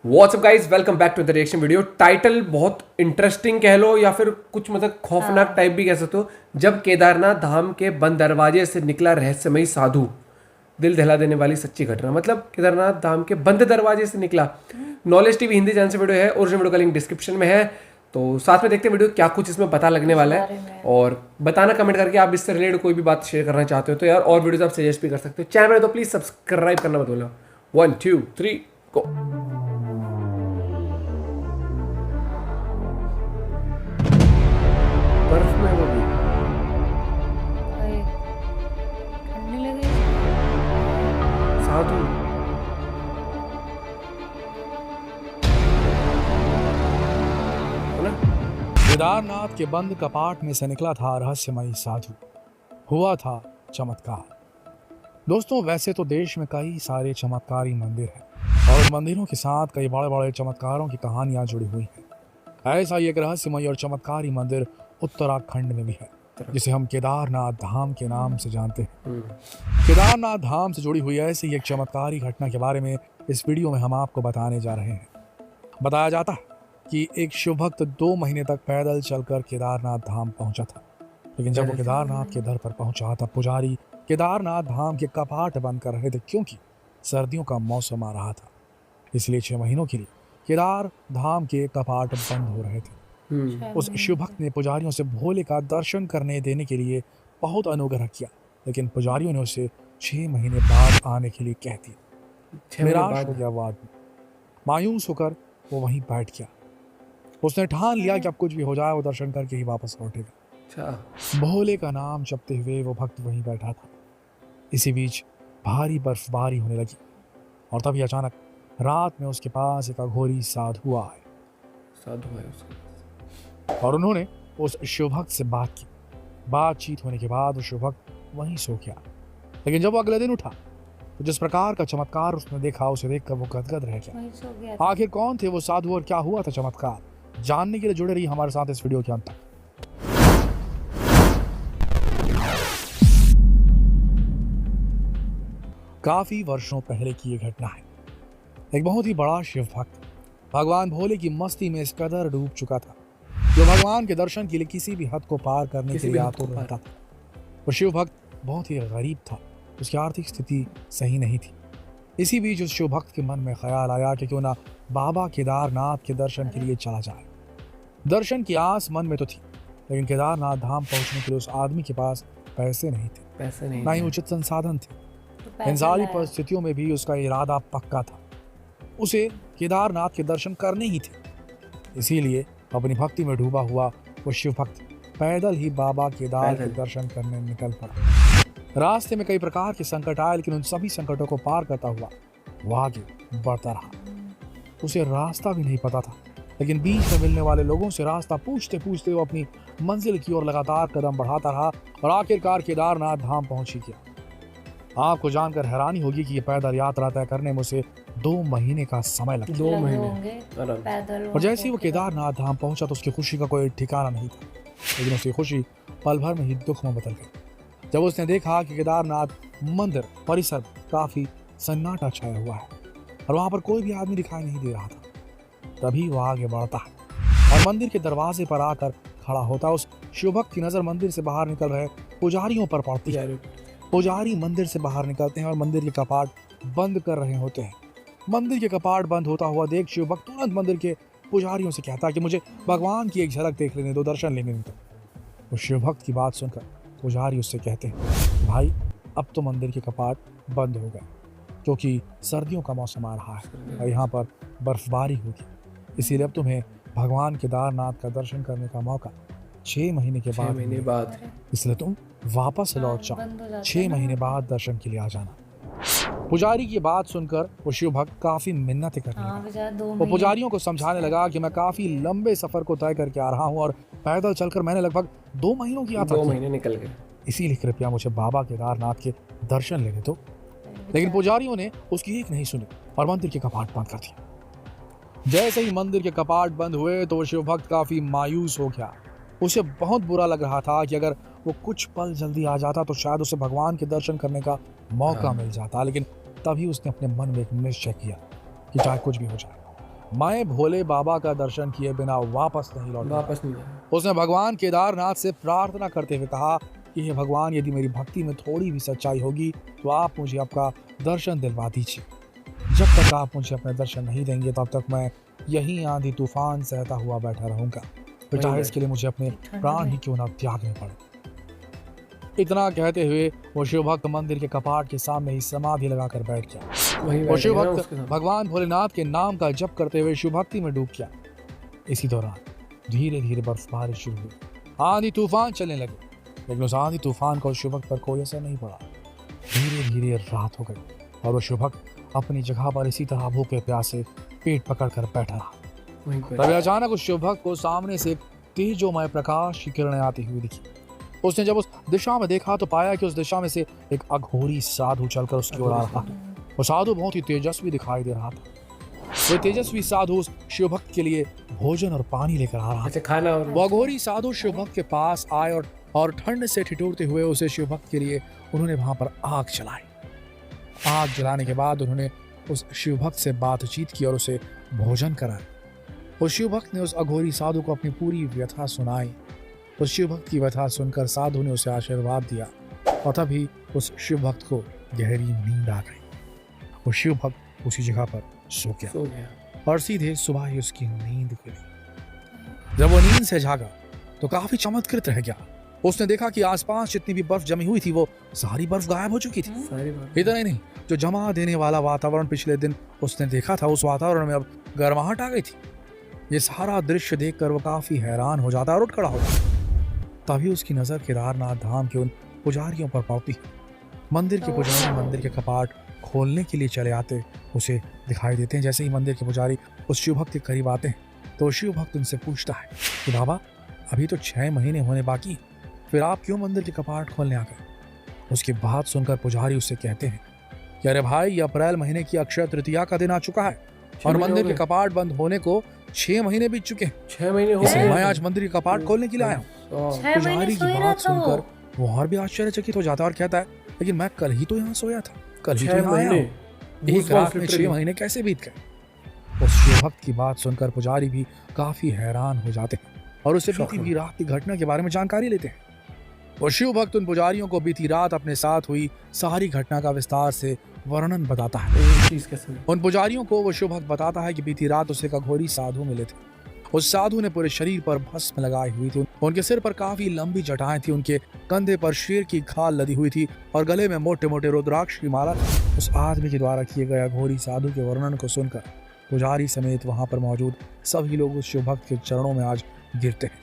WhatsApp guys, welcome back to the reaction video. Title बहुत interesting कह लो या फिर कुछ मतलब खौफनाक टाइप भी कह सकते हो। जब केदारनाथ धाम के बंद दरवाजे से निकला रहस्यमयी साधु, दिल दहला देने वाली सच्ची घटना। मतलब केदारनाथ धाम के बंद दरवाजे से निकला। नॉलेज टीवी हिंदी चैनल से वीडियो है, ओरिजिनल वीडियो का लिंक डिस्क्रिप्शन में है। तो साथ में देखते हैं वीडियो क्या कुछ इसमें पता लगने वाला है, और बताना कमेंट करके आप इससे रिलेटेड कोई भी बात शेयर करना चाहते हो तो यार, और वीडियोस आप सजेस्ट भी कर सकते हो। चैनल में तो प्लीज सब्सक्राइब करना मत भूलना। 1 2 3 गो। बर्फ में वो भी ठंडी लगे। साधु। है ना? केदारनाथ के बंद कपाट में से निकला था रहस्यमयी साधु। हुआ था चमत्कार। दोस्तों, वैसे तो देश में कई सारे चमत्कारी मंदिर हैं और उन मंदिरों के साथ कई बड़े बड़े चमत्कारों की कहानियां जुड़ी हुई हैं। ऐसा ही एक रहस्यमयी और चमत्कारी मंदिर उत्तराखंड में भी है, जिसे हम केदारनाथ धाम के नाम से जानते हैं। केदारनाथ धाम से जुड़ी हुई ऐसी ही एक चमत्कारी घटना के बारे में इस वीडियो में हम आपको बताने जा रहे हैं। बताया जाता है कि एक शिव भक्त 2 महीने तक पैदल चलकर केदारनाथ धाम पहुंचा था, लेकिन जब वो केदारनाथ के दर पर पहुंचा तब पुजारी केदारनाथ धाम के कपाट बंद कर रहे थे, क्योंकि सर्दियों का मौसम आ रहा था। इसलिए 6 महीनों के लिए केदार धाम के कपाट बंद हो रहे थे। उस शिव भक्त ने पुजारियों से भोले का दर्शन करने देने के लिए बहुत अनुग्रह किया, लेकिन पुजारियों ने उसे 6 महीने बाद आने के लिए कह दिया। निराश हो गया वो आदमी। मायूस होकर वो वहीं बैठ गया। उसने ठान लिया कि अब कुछ भी हो जाए वो दर्शन करके ही वापस लौटेगा। भोले का नाम जपते हुए वो भक्त वहीं बैठा था। इसी बीच भारी बर्फबारी होने लगी और तभी अचानक रात में उसके पास एक अघोरी साधु आए। और उन्होंने उस शिव भक्त से बात की। बातचीत होने के बाद वो शिव भक्त वहीं सो गया। लेकिन जब वो अगले दिन उठा तो जिस प्रकार का चमत्कार उसने देखा, उसे देखकर वो गदगद रह गया। आखिर कौन थे वो साधु और क्या हुआ था चमत्कार, जानने के लिए जुड़े रहिए हमारे साथ इस वीडियो के अंत तक। काफी वर्षों पहले की ये घटना है। एक बहुत ही बड़ा शिव भक्त भगवान भोले की मस्ती में इस कदर डूब चुका था, जो भगवान के दर्शन के लिए किसी भी हद को पार करने के लिए आतुर रहता था। वो शिव भक्त बहुत ही गरीब था, उसकी आर्थिक स्थिति सही नहीं थी। इसी बीच उस शिव भक्त के मन में ख्याल आया कि क्यों ना बाबा केदारनाथ के दर्शन के लिए चला जाए। दर्शन की आस मन में तो थी, लेकिन केदारनाथ धाम पहुंचने के लिए उस आदमी के पास पैसे नहीं, ना ही उचित संसाधन थे। इन सारी परिस्थितियों में भी उसका इरादा पक्का था, उसे केदारनाथ के दर्शन करने ही थे। इसीलिए अपनी भक्ति में डूबा हुआ वो शिव भक्त पैदल ही बाबा केदार के दर्शन करने निकल पड़ा। रास्ते में कई प्रकार के संकट आए, लेकिन उन सभी संकटों को पार करता हुआ वो आगे बढ़ता रहा। उसे रास्ता भी नहीं पता था, लेकिन बीच में मिलने वाले लोगों से रास्ता पूछते पूछते वो अपनी मंजिल की ओर लगातार कदम बढ़ाता रहा और आखिरकार केदारनाथ धाम पहुंच ही गया। आपको जानकर हैरानी होगी कि ये पैदल यात्रा तय करने में उसे 2 महीने का समय लगा। 2 महीने। और जैसे ही वो केदारनाथ धाम पहुंचा तो उसकी खुशी का कोई ठिकाना नहीं था, लेकिन उसकी खुशी पल भर में ही दुख में बदल गई जब उसने देखा कि केदारनाथ मंदिर परिसर में काफी सन्नाटा छाया हुआ है और वहां पर कोई भी आदमी दिखाई नहीं दे रहा था। तभी वो आगे बढ़ता है और मंदिर के दरवाजे पर आकर खड़ा होता। उस शिव भक्त की नजर मंदिर से बाहर निकल रहे पुजारियों पर पड़ती है। पुजारी मंदिर से बाहर निकलते हैं और मंदिर के कपाट बंद कर रहे होते हैं। मंदिर के कपाट बंद होता हुआ देख शिव भक्त तुरंत मंदिर के पुजारियों से कहता है कि मुझे भगवान की एक झलक देख लेने दो, दर्शन लेने दो। उस शिव भक्त की बात सुनकर पुजारी उससे कहते हैं, भाई अब तो मंदिर के कपाट बंद हो गए, क्योंकि सर्दियों का मौसम आ रहा है और यहाँ पर बर्फबारी होगी, इसीलिए अब तुम्हें भगवान केदारनाथ का दर्शन करने का मौका 6 महीने के बाद, इसलिए तुम वापस लौट जाओ। 6 महीने बाद दर्शन के लिए आ जाना। पुजारी की बात सुनकर वो शिव भक्त काफी मिन्नतें करने लगा। वो पुजारियों को समझाने लगा कि मैं काफी लंबे सफर को तय करके आ रहा हूँ और पैदल चलकर मैंने लगभग 2 महीनों की यात्रा 2 महीने निकल गए, इसीलिए कृपया मुझे बाबा केदारनाथ के दर्शन लेने दो। लेकिन पुजारियों ने उसकी एक नहीं सुनी और मंदिर के कपाट बंद कर दिए। जैसे ही मंदिर के कपाट बंद हुए तो वो शिव भक्त काफी मायूस हो गया। उसे बहुत बुरा लग रहा था कि अगर वो कुछ पल जल्दी आ जाता तो शायद उसे भगवान के दर्शन करने का मौका मिल जाता, लेकिन तभी उसने अपने मन में एक निश्चय किया कि चाहे कुछ भी हो जाए मैं भोले बाबा का दर्शन किए बिना वापस नहीं लौटा। वापस नहीं आया। उसने भगवान केदारनाथ से प्रार्थना करते हुए कहा कि हे भगवान, यदि मेरी भक्ति में थोड़ी भी सच्चाई होगी तो आप मुझे आपका दर्शन दिलवा दीजिए। जब तक आप मुझे अपने दर्शन नहीं देंगे तब तक मैं यहीं आंधी तूफान सहता हुआ बैठा रहूंगा, चाहे इसके लिए मुझे अपने प्राण ही क्यों ना त्यागने पड़े। इतना कहते हुए वो शिव भक्त मंदिर के कपाट के सामने ही समाधि लगाकर बैठ गया। वो शिव भक्त भगवान भोलेनाथ के नाम का जप करते हुए शिव भक्ति में डूब गया। इसी दौरान धीरे धीरे बर्फबारी शुरू हुई, आंधी तूफान चलने लगे, लेकिन उस आंधी तूफान का शिव भक्त पर कोई असर नहीं पड़ा। धीरे धीरे रात हो गई और वो शिव भक्त अपनी जगह पर इसी तरह भूखे प्यासे पेट पकड़कर बैठा रहा। तभी अचानक उस शिव भक्त को सामने से तेजोमय प्रकाश की किरणें आती हुई दिखी। उसने जब उस दिशा में देखा तो पाया कि उस दिशा में से एक अघोरी साधु चलकर उसकी ओर आ रहा था। वो साधु बहुत ही तेजस्वी दिखाई दे रहा था। वो तेजस्वी साधु उस शिव भक्त के लिए भोजन और पानी लेकर आ रहा था। खाना और वो अघोरी साधु शिव भक्त के पास आए और ठंड से ठिठुरते हुए उसे शिव भक्त के लिए उन्होंने वहां पर आग जलाई। आग जलाने के बाद उन्होंने उस शिव भक्त से बातचीत की और उसे भोजन कराया। उस शिव भक्त ने उस अघोरी साधु को अपनी पूरी व्यथा सुनाई। उस शिव भक्त की व्यथा सुनकर साधु ने उसे आशीर्वाद दिया और तभी उस शिव भक्त को गहरी नींद आ गई। वो शिव भक्त उसी जगह पर सो गया और सीधे सुबह ही उसकी नींद खुली। जब वो नींद से जागा तो काफी चमत्कृत रह गया। उसने देखा कि आसपास जितनी भी बर्फ जमी हुई थी वो सारी बर्फ गायब हो चुकी थी। इतना ही नहीं, जो जमा देने वाला वातावरण पिछले दिन उसने देखा था, उस वातावरण में अब गर्माहट आ गई थी। ये सारा दृश्य देखकर वो काफी हैरान हो जाता और उठ खड़ा हो जाता। तभी उसकी नजर केदारनाथ धाम के उन पुजारियों पर पड़ती। मंदिर के पुजारी मंदिर के कपाट खोलने के लिए चले आते उसे दिखाई देते हैं। जैसे ही मंदिर के पुजारी उस शिव भक्त के करीब आते हैं तो शिव भक्त उनसे पूछता है कि बाबा, अभी तो 6 महीने होने बाकी, फिर आप क्यों मंदिर के कपाट खोलने आ गए? उसकी बात सुनकर पुजारी उससे कहते हैं कि अरे भाई, ये अप्रैल महीने की अक्षय तृतीया का दिन आ चुका है और मंदिर के कपाट बंद होने को 6 महीने बीत चुके हैं। 6 महीने हो गए। मैं आज मंदिर के कपाट खोलने के लिए आया हूँ। पुजारी की बात सुनकर वो और भी आश्चर्यचकित हो जाता है और कहता है, लेकिन मैं कल ही तो यहाँ सोया था, कल ही तो यहाँ आया हूँ। एक रात में 6 महीने कैसे बीत गए? उस शिव भक्त की बात सुनकर पुजारी भी काफी हैरान हो जाते हैं और उससे बीती हुई रात की घटना के बारे में जानकारी लेते हैं। वो शिव भक्त उन पुजारियों को बीती रात अपने साथ हुई सारी घटना का विस्तार से वर्णन बताता है। उन पुजारियों को वो शिव भक्त बताता है कि बीती रात उसे एक अघोरी साधु मिले थे। उस साधु ने पूरे शरीर पर भस्म लगाई हुई थी। उनके सिर पर काफी लंबी जटाएं थी, उनके कंधे पर शेर की खाल लदी हुई थी और गले में मोटे मोटे रुद्राक्ष की माला थी। उस आदमी के द्वारा किए गए अघोरी साधु के वर्णन को सुनकर पुजारी समेत वहां पर मौजूद सभी लोग उस शिव भक्त के चरणों में आज गिरते हैं।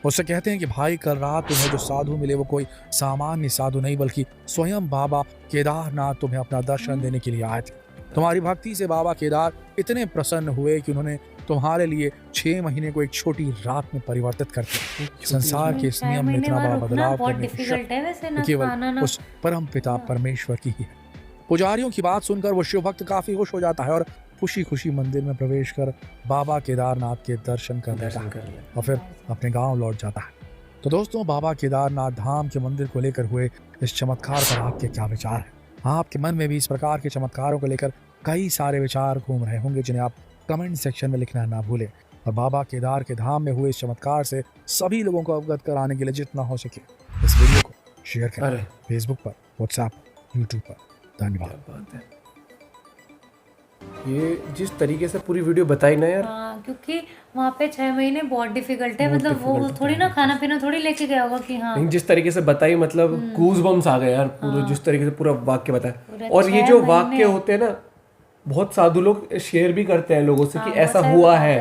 उससे कहते हैं कि भाई, कल रात तुम्हें जो साधु मिले वो कोई सामान्य साधु नहीं बल्कि स्वयं बाबा केदारनाथ तुम्हें अपना दर्शन देने के लिए आए थे। तुम्हारी भक्ति से बाबा केदार इतने प्रसन्न हुए कि उन्होंने तुम्हारे लिए 6 महीने को एक छोटी रात में परिवर्तित कर दिया। संसार के इस नियम में इतना बड़ा बदलाव करने की शक्ति केवल उस परम पिता परमेश्वर की ही है। पुजारियों की बात सुनकर वो शिव भक्त काफी खुश हो जाता है और खुशी खुशी मंदिर में प्रवेश कर बाबा केदारनाथ के दर्शन कर लेता है और फिर अपने गांव लौट जाता है। तो दोस्तों, बाबा केदारनाथ धाम के मंदिर को लेकर हुए इस चमत्कार पर आपके क्या विचार है? आपके मन में भी इस प्रकार के चमत्कारों को लेकर कई सारे विचार घूम रहे होंगे, जिन्हें आप कमेंट सेक्शन में लिखना ना भूलें। और बाबा केदार के धाम में हुए इस चमत्कार से सभी लोगों को अवगत कराने के लिए जितना हो सके इस वीडियो को शेयर करें, फेसबुक पर, व्हाट्सएप, यूट्यूब पर। धन्यवाद। ये जिस तरीके से पूरी वीडियो बताई ना यार, क्योंकि वहाँ पे 6 महीने बहुत डिफिकल्ट है। मतलब वो थोड़ी ना खाना पीना थोड़ी लेके गया होगा कि हाँ, जिस तरीके से बताई, मतलब गूज बम्स आ गए यार पूरे, जिस तरीके से पूरा वाक्य बताया। और ये जो वाक्य होते हैं ना, बहुत साधु लोग शेयर भी करते हैं लोगों से कि ऐसा हुआ है।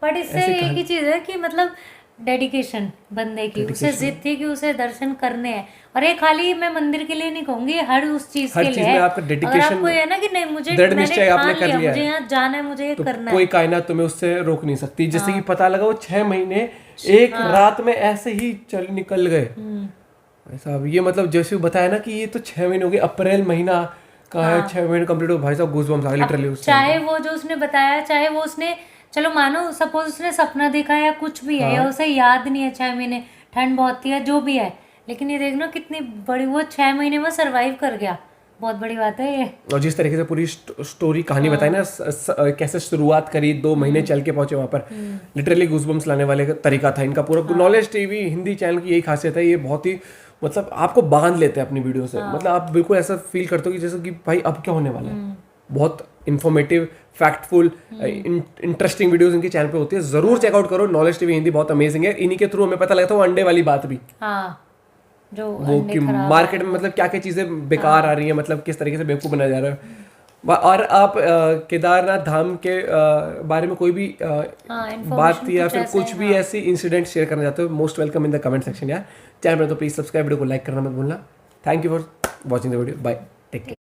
बट इससे एक ही चीज है कि मतलब डेडिकेशन बंदे की, उसे जिद थी कि उसे दर्शन करने हैं। और ये खाली मैं मंदिर के लिए नहीं कहूंगी, हर उस चीज के लिए है। आपका डेडिकेशन, आपको ये ना कि नहीं मुझे दृढ़ निश्चय आपने कर लिया, मुझे यहाँ जाना है, मुझे ये करना है, कोई कायनात तुम्हें उससे रोक नहीं सकती। जैसे कि पता लगा वो 6 महीने एक रात में ऐसे ही चल निकल गए। ऐसा ये मतलब जैसे बताया ना कि ये तो 6 महीने हो गए, अप्रैल महीना का है, 6 महीने कंप्लीट हो। भाई साहब गूज़बम्स आ गए लिटरली। चाहे वो जो उसने बताया, चाहे वो उसने, चलो मानो सपोज उसने सपना देखा या कुछ भी है, या उसे याद नहीं है 6 महीने, ठंड बहुत थी या जो भी है, लेकिन ये देखना कितनी बड़ी वो 6 महीने में सरवाइव कर गया। बहुत बड़ी बात है ये। और जिस तरीके से पूरी स्टोरी कहानी बताई ना, कैसे शुरुआत करी, 2 महीने चल के पहुंचे वहां पर, लिटरली गूजबम्स लाने वाले का तरीका था इनका पूरा। नॉलेज टीवी हिंदी चैनल की यही खासियत है, ये बहुत ही मतलब आपको बांध लेते हैं अपनी वीडियो से। मतलब आप बिल्कुल ऐसा फील करते हो कि जैसे कि भाई अब क्या होने वाला है। बहुत इन्फॉर्मेटिव, फैक्टफुल, इंटरेस्टिंग वीडियोस इनके चैनल पे होती है, जरूर चेकआउट करो। नॉलेज टीवी हिंदी बहुत अमेजिंग है। इन्हीं के थ्रू हमें पता लगता है वो अंडे वाली बात भी, हाँ, जो वो कि मार्केट में मतलब क्या क्या चीजें बेकार आ रही है, मतलब किस तरीके से बेवकूफ बनाया जा रहा है। और आप केदारनाथ धाम के बारे में कोई भी बात या फिर कुछ भी ऐसी इंसिडेंट शेयर करना चाहते हो, most welcome in the comment section यार। चैनल पर तो प्लीज सब्सक्राइब, वीडियो को लाइक करना मत भूलना। Thank you for watching the video, bye, take care.